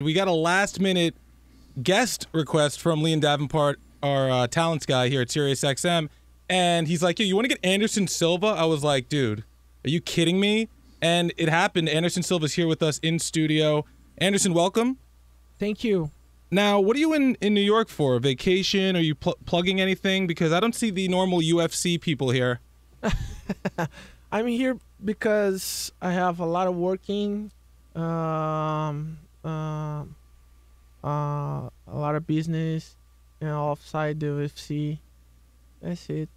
We got a last-minute guest request from Leon Davenport, our talents guy here at SiriusXM, and he's like, "Yo, you want to get Anderson Silva?" I was like, "Dude, are you kidding me?" And it happened. Anderson Silva's here with us in studio. Anderson, welcome. Thank you. Now, what are you in New York for? A vacation? Are you plugging anything? Because I don't see the normal UFC people here. I'm here because I have a lot of working, a lot of business, and offside the UFC. That's it.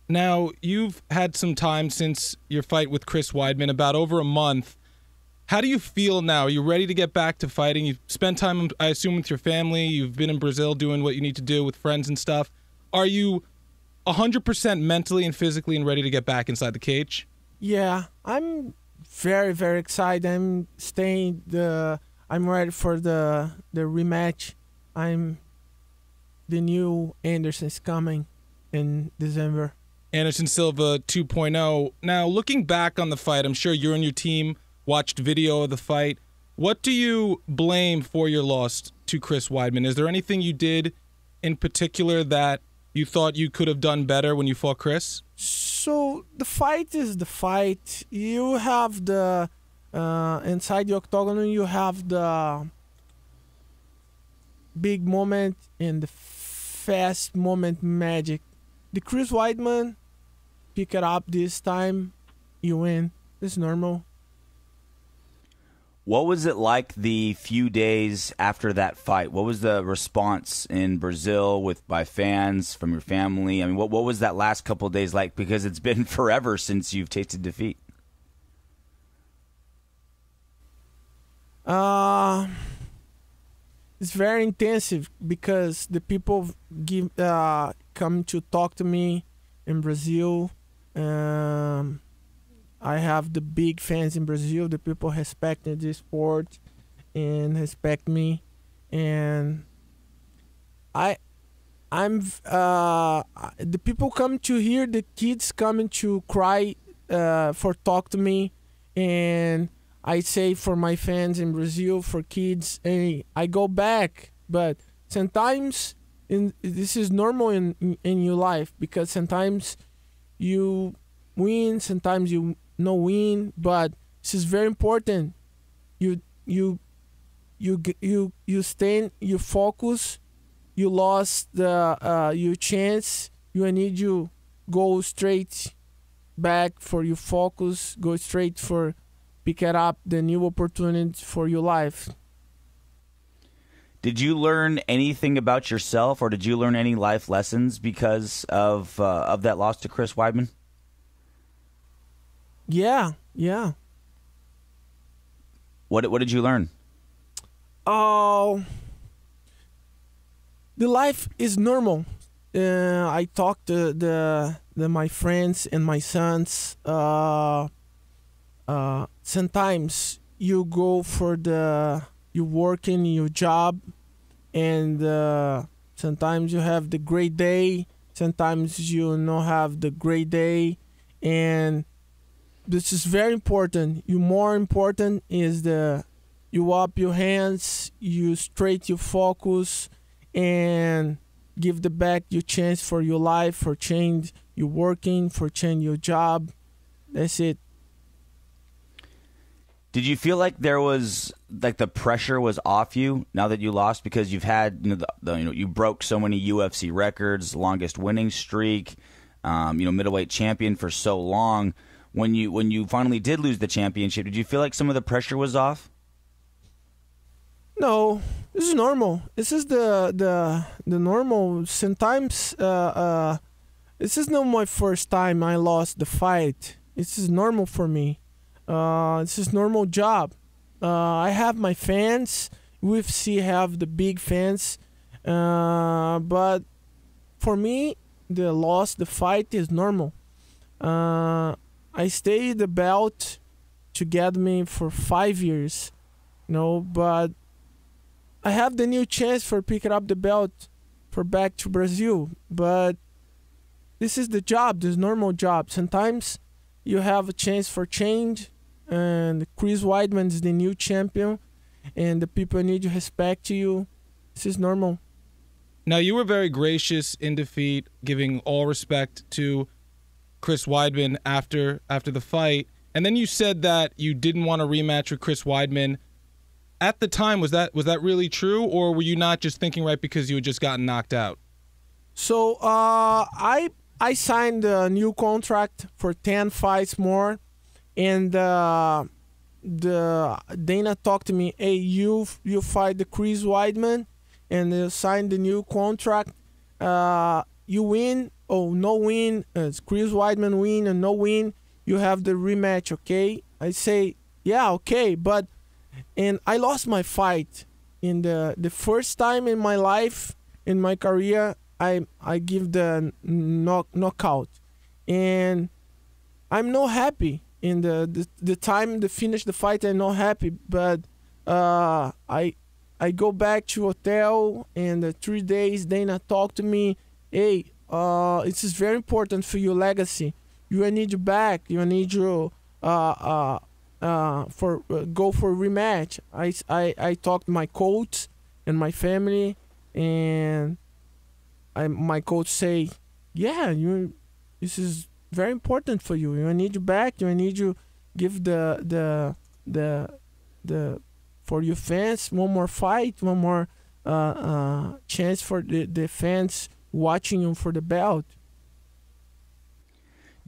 Now, you've had some time since your fight with Chris Weidman, about over a month. How do you feel now? Are you ready to get back to fighting? You've spent time, I assume, with your family. You've been in Brazil doing what you need to do with friends and stuff. Are you 100% mentally and physically and ready to get back inside the cage? Yeah, I'm very, very excited. I'm ready for the rematch. The new Anderson's coming in December. Anderson Silva 2.0. Now, looking back on the fight, I'm sure you and your team watched video of the fight. What do you blame for your loss to Chris Weidman? Is there anything you did in particular that you thought you could have done better when you fought Chris? So the fight is the fight. You have the inside the octagon, you have the big moment and the fast moment magic. The Chris Weidman pick it up this time, you win. It's normal. What was it like the few days after that fight? What was the response in Brazil by fans, from your family? I mean, what was that last couple of days like? Because it's been forever since you've tasted defeat. It's very intensive because the people come to talk to me in Brazil. I have the big fans in Brazil. The people respect the sport and respect me, and the people come to hear, the kids coming to cry for talk to me, and I say for my fans in Brazil, for kids, hey, I go back, but sometimes this is normal in your life, because sometimes you win, sometimes you no win, but this is very important. You stay, you focus. You lost your chance. You need you go straight back for your focus. Go straight for pick it up the new opportunity for your life. Did you learn anything about yourself, or did you learn any life lessons because of that loss to Chris Weidman? Yeah. What did you learn? Oh, the life is normal. I talk to my friends and my sons. Sometimes you go for you work in your job, and sometimes you have the great day. Sometimes you not have the great day, and this is very important. More important is you up your hands, you straight your focus, and give the back your chance for your life, for change your working, for change your job. That's it. Did you feel like there was the pressure was off you now that you lost, because you've had you broke so many UFC records, longest winning streak, middleweight champion for so long. When you finally did lose the championship, did you feel like some of the pressure was off? No, this is normal. This is the normal. Sometimes this is not my first time I lost the fight. This is normal for me. This is normal job. I have my fans. UFC have the big fans, but for me, the fight is normal. I stayed the belt to get me for 5 years, but I have the new chance for picking up the belt for back to Brazil. But this is the job, this normal job. Sometimes you have a chance for change, and Chris Weidman is the new champion, and the people need to respect you. This is normal. Now, you were very gracious in defeat, giving all respect to Chris Weidman after the fight. And then you said that you didn't want a rematch with Chris Weidman. At the time, was that really true, or were you not just thinking right because you had just gotten knocked out? So I signed a new contract for 10 fights more, and the Dana talked to me, hey, you fight the Chris Weidman, and you sign the new contract. You win, no win, it's Chris Weidman win and no win, you have the rematch, okay? I say, yeah, okay, and I lost my fight. In the first time in my life, in my career, I give the knockout, and I'm not happy. In the time to finish the fight, I'm not happy, but I go back to hotel, and 3 days Dana talked to me, hey, it is very important for your legacy. You need you back. You need you go for rematch. I talked to my coach and my family, and my coach say, yeah, this is very important for you. You need you back. You need you give the for your fans one more fight, one more chance for the fans watching you for the belt.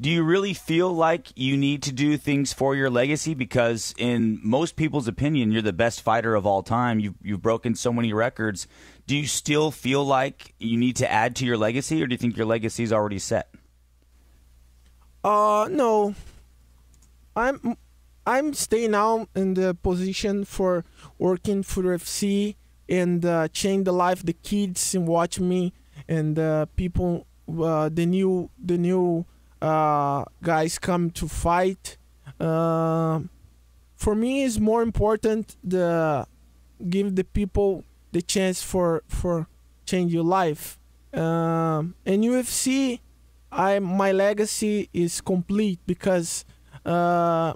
Do you really feel like you need to do things for your legacy? Because in most people's opinion, you're the best fighter of all time. You've broken so many records. Do you still feel like you need to add to your legacy, or do you think your legacy is already set? No. I'm staying now in the position for working for UFC and change the life of the kids and watch me and people, the new guys come to fight. For me, it's more important to give the people the chance for change your life. In UFC, my legacy is complete because I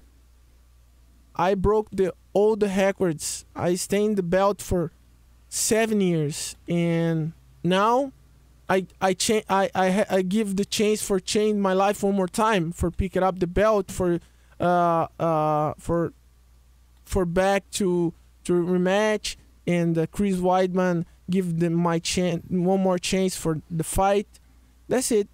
broke all the records. I stayed in the belt for 7 years, and now I give the chance for change my life one more time, for picking up the belt, for back to rematch, and Chris Weidman give them my chance, one more chance for the fight. That's it.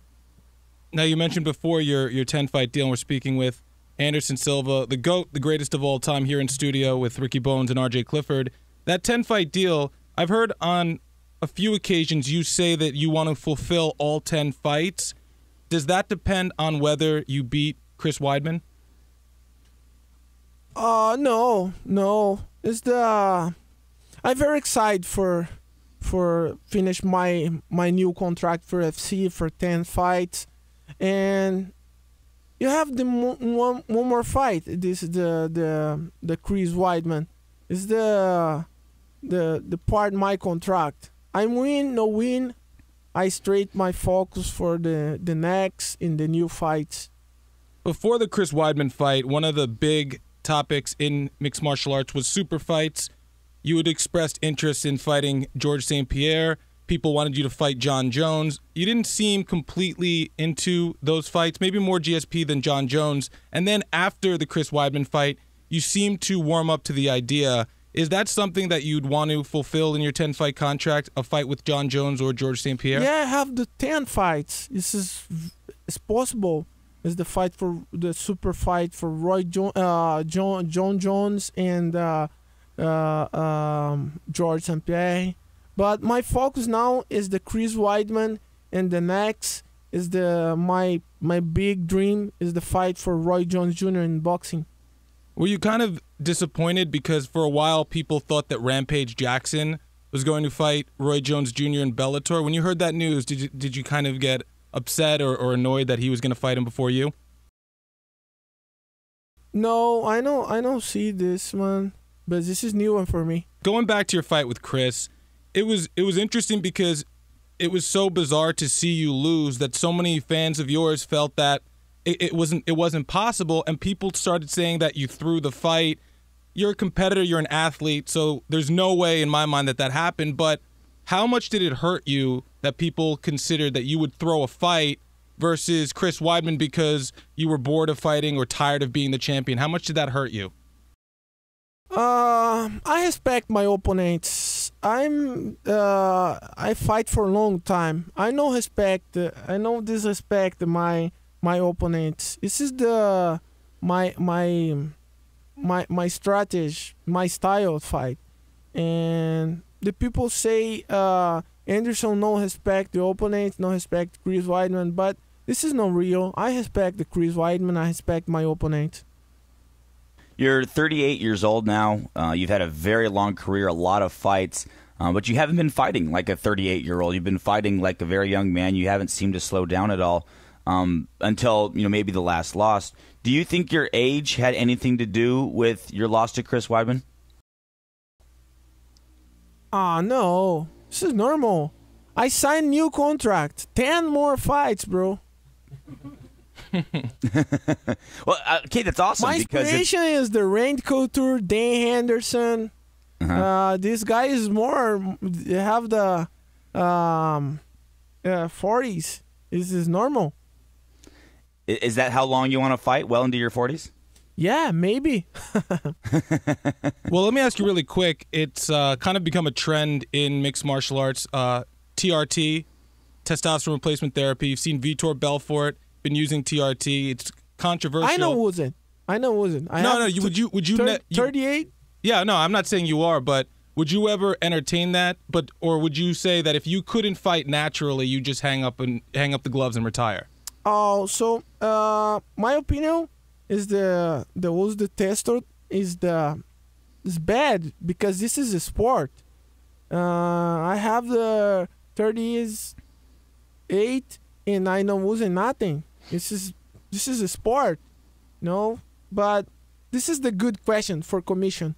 Now, you mentioned before your 10-fight deal, and we're speaking with Anderson Silva, the GOAT, the greatest of all time, here in studio with Ricky Bones and RJ Clifford. That 10-fight deal, I've heard on a few occasions you say that you want to fulfill all 10 fights. Does that depend on whether you beat Chris Weidman? No. It's I'm very excited for finish my new contract for FC for 10 fights, and you have the one more fight. This is the Chris Weidman. It's the part of my contract. I win, no win. I straight my focus for the next in the new fights. Before the Chris Weidman fight, one of the big topics in mixed martial arts was super fights. You had expressed interest in fighting George St. Pierre. People wanted you to fight John Jones. You didn't seem completely into those fights, maybe more GSP than John Jones. And then after the Chris Weidman fight, you seemed to warm up to the idea. Is that something that you'd want to fulfill in your 10-fight contract, a fight with John Jones or George St. Pierre? Yeah, I have the 10 fights. It's possible. It's the fight for the super fight for John Jones and George St. Pierre. But my focus now is the Chris Weidman, and the next is my big dream is the fight for Roy Jones Jr. in boxing. Were you kind of disappointed because for a while people thought that Rampage Jackson was going to fight Roy Jones Jr. in Bellator? When you heard that news, did you kind of get upset or annoyed that he was going to fight him before you? No, I don't see this one, but this is new one for me. Going back to your fight with Chris, it was interesting because it was so bizarre to see you lose that so many fans of yours felt that it wasn't possible, and people started saying that you threw the fight. you're a competitor, you're an athlete, so there's no way in my mind that happened, but how much did it hurt you that people considered that you would throw a fight versus Chris Weidman because you were bored of fighting or tired of being the champion? How much did that hurt you? I respect my opponents. I fight for a long time. I know disrespect my opponents. This is my strategy, my style of fight. And the people say Anderson no respect the opponent, no respect Chris Weidman, but this is not real. I respect the Chris Weidman. I respect my opponent. You're 38 years old now. You've had a very long career, a lot of fights, but you haven't been fighting like a 38-year-old. You've been fighting like a very young man. You haven't seemed to slow down at all until maybe the last loss. Do you think your age had anything to do with your loss to Chris Weidman? No. This is normal. I signed new contract. 10 more fights, bro. Well, okay, that's awesome. My inspiration is the Randy Couture, Dan Henderson. This guy is more have the 40s. This is normal. Is that how long you want to fight? Well into your 40s? Yeah, maybe. Well, let me ask you really quick. It's kind of become a trend in mixed martial arts. TRT, testosterone replacement therapy. You've seen Vitor Belfort been using TRT. It's controversial. I know it wasn't. Would you 38? Yeah, no, I'm not saying you are, but would you ever entertain that? Or would you say that if you couldn't fight naturally, you just hang up the gloves and retire? Oh, so my opinion is the use the testosterone is bad because this is a sport. I have the 38 and I don't use nothing. This is a sport, no. But this is the good question for commission.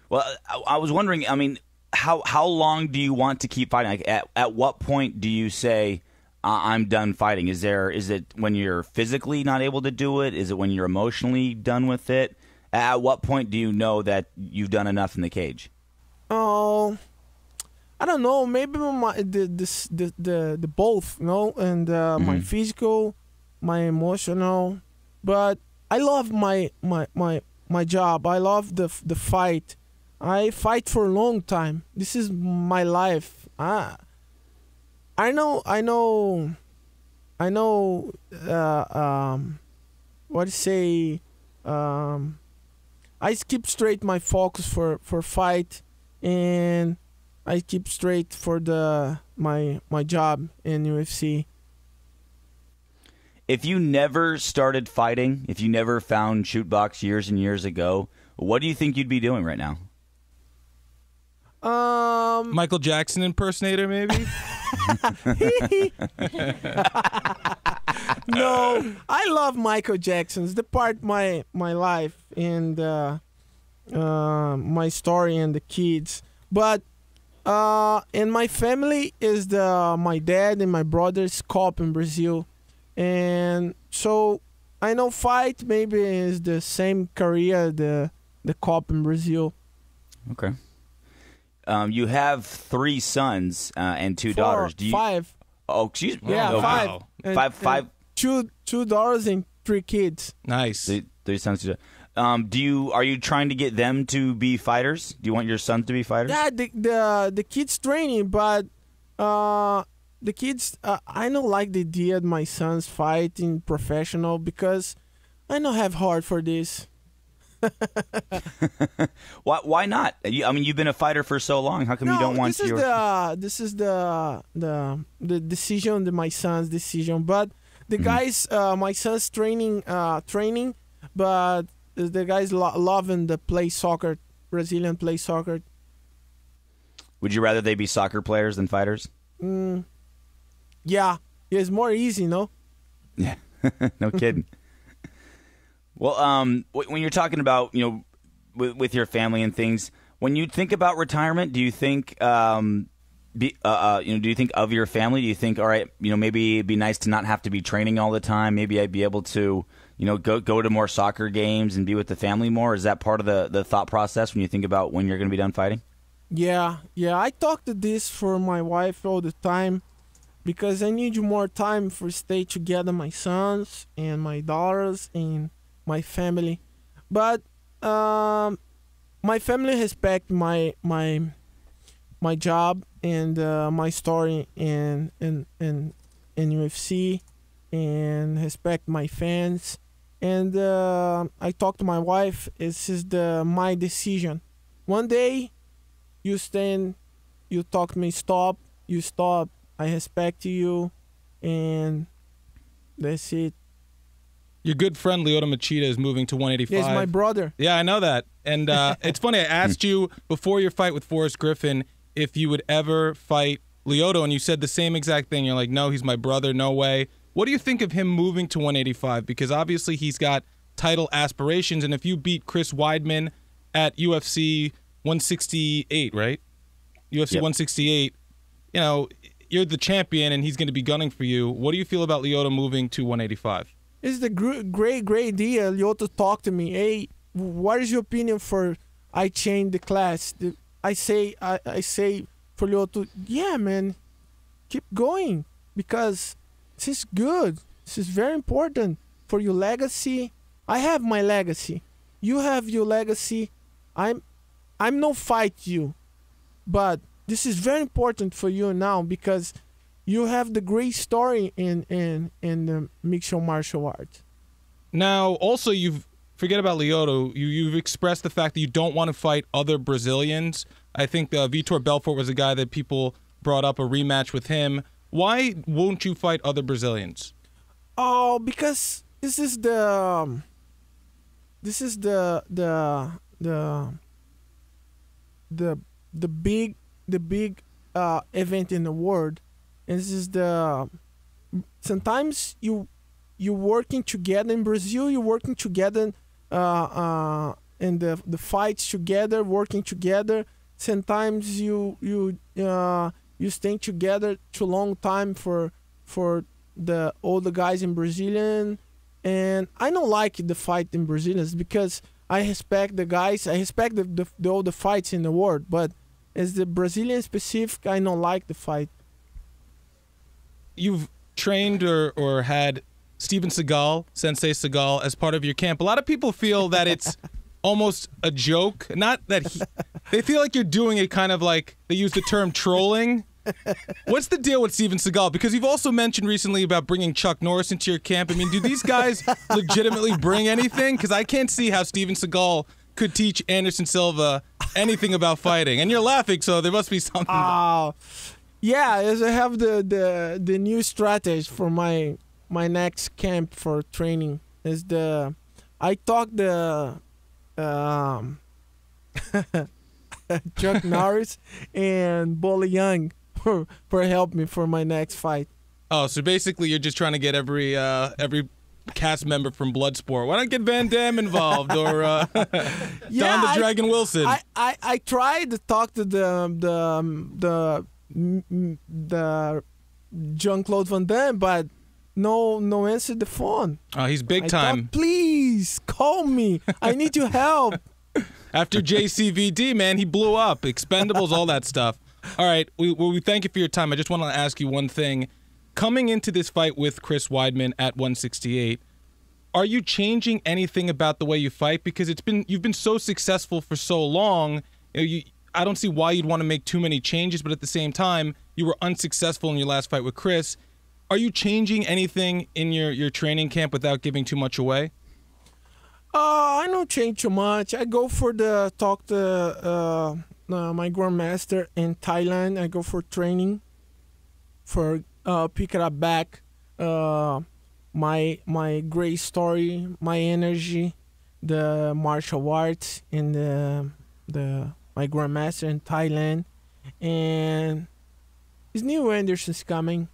Well, I was wondering. I mean, how long do you want to keep fighting? Like, at what point do you say I'm done fighting? Is it when you're physically not able to do it? Is it when you're emotionally done with it? At what point do you know that you've done enough in the cage? Oh, I don't know. Maybe the both, and my physical, my emotional. But I love my job. I love the fight. I fight for a long time. This is my life. I know. What to say? I keep straight my focus for fight, and I keep straight for my job in UFC. If you never started fighting, if you never found shoot box years and years ago, what do you think you'd be doing right now? Michael Jackson impersonator, maybe? No, I love Michael Jackson. It's the part my life and my story and the kids. But in my family is my dad and my brother's cop in Brazil, and so I know fight maybe is the same career the cop in Brazil. Okay. You have 3 sons and 2 daughters. Do you? 5. Oh, excuse me. Yeah, Oh, 5. wow. And, Five. 2 daughters and 3 kids. Nice. 3 sons. 2 daughters. Are you trying to get them to be fighters? Do you want your sons to be fighters? Yeah, the kids training, but the kids I don't like the idea of my sons fighting professional because I don't have heart for this. Why not? I mean, you've been a fighter for so long. How come you don't want your? This is the decision, my son's decision. But the guys, my son's training, but the guys loving the play soccer, Brazilian play soccer. Would you rather they be soccer players than fighters? Yeah, it's more easy, no? Yeah, no kidding. Well, when you're talking about, with your family and things, when you think about retirement, do you think, do you think of your family? Do you think, all right, maybe it'd be nice to not have to be training all the time. Maybe I'd be able to go to more soccer games and be with the family more? Is that part of the thought process when you think about when you're going to be done fighting? Yeah. I talk to this for my wife all the time because I need more time for stay together, my sons and my daughters and my family. But my family respect my job and my story in UFC, and respect my fans. And I talk to my wife. This is my decision. One day, you stand, you talk to me, stop, you stop. I respect you, and that's it. Your good friend Lyoto Machida is moving to 185. He's my brother. Yeah, I know that. And it's funny, I asked you before your fight with Forrest Griffin if you would ever fight Lyoto, and you said the same exact thing. You're like, no, he's my brother, no way. What do you think of him moving to 185? Because obviously he's got title aspirations, and if you beat Chris Weidman at UFC 168, right? UFC 168, you're the champion, and he's going to be gunning for you. What do you feel about Lyoto moving to 185? It's the great idea. Lyoto talked to me. Hey, what is your opinion for I change the class? I say for Lyoto, yeah, man, keep going because this is good. This is very important for your legacy. I have my legacy. You have your legacy. I'm no fight you, but this is very important for you now because you have the great story in the mixed martial arts. Now, also, forget about Lyoto. You've expressed the fact that you don't want to fight other Brazilians. I think Vitor Belfort was a guy that people brought up a rematch with him. Why won't you fight other Brazilians? Oh, because this is the big event in the world. And this is sometimes you working together in Brazil, you're working together in the fights together, working together. Sometimes you stay together too long time for all the guys in Brazilian, and I don't like the fight in Brazilians because I respect the guys, I respect all the fights in the world, but as the Brazilian specific, I don't like the fight. You've trained or had Steven Seagal, Sensei Seagal, as part of your camp. A lot of people feel that it's almost a joke. Not that they feel like you're doing it kind of like they use the term trolling. What's the deal with Steven Seagal? Because you've also mentioned recently about bringing Chuck Norris into your camp. I mean, do these guys legitimately bring anything? Because I can't see how Steven Seagal could teach Anderson Silva anything about fighting. And you're laughing, so there must be something. Yeah, as I have the new strategy for my next camp for training is I talk Chuck Norris and Bolly Young for help me for my next fight. Oh, so basically you're just trying to get every cast member from Bloodsport. Why not get Van Damme involved or Don the Dragon Wilson? I tried to talk to the Jean-Claude Van Damme, but no answer the phone. Oh, he's big time. Thought, please call me. I need your help. After JCVD, man, he blew up. Expendables, all that stuff. All right, we thank you for your time. I just want to ask you one thing. Coming into this fight with Chris Weidman at 168, are you changing anything about the way you fight? Because you've been so successful for so long. I don't see why you'd want to make too many changes, but at the same time, you were unsuccessful in your last fight with Chris. Are you changing anything in your training camp without giving too much away? I don't change too much. I go for talk to my grandmaster in Thailand. I go for training, for pick it up back my great story, my energy, the martial arts, and my grandmaster in Thailand, and his new Anderson's coming.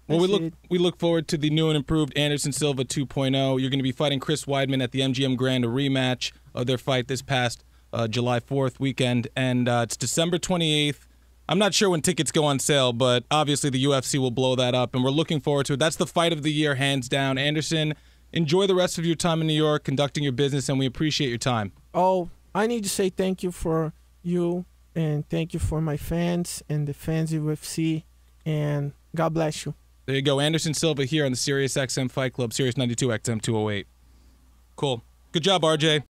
Well, we look forward to the new and improved Anderson Silva 2.0. You're going to be fighting Chris Weidman at the MGM Grand, a rematch of their fight this past July 4th weekend, and it's December 28th. I'm not sure when tickets go on sale, but obviously the UFC will blow that up, and we're looking forward to it. That's the fight of the year, hands down. Anderson, enjoy the rest of your time in New York conducting your business, and we appreciate your time. Oh, I need to say thank you for you, and thank you for my fans and the fans of UFC, and God bless you. There you go. Anderson Silva here on the SiriusXM Fight Club, Sirius 92 XM 208. Cool. Good job, RJ.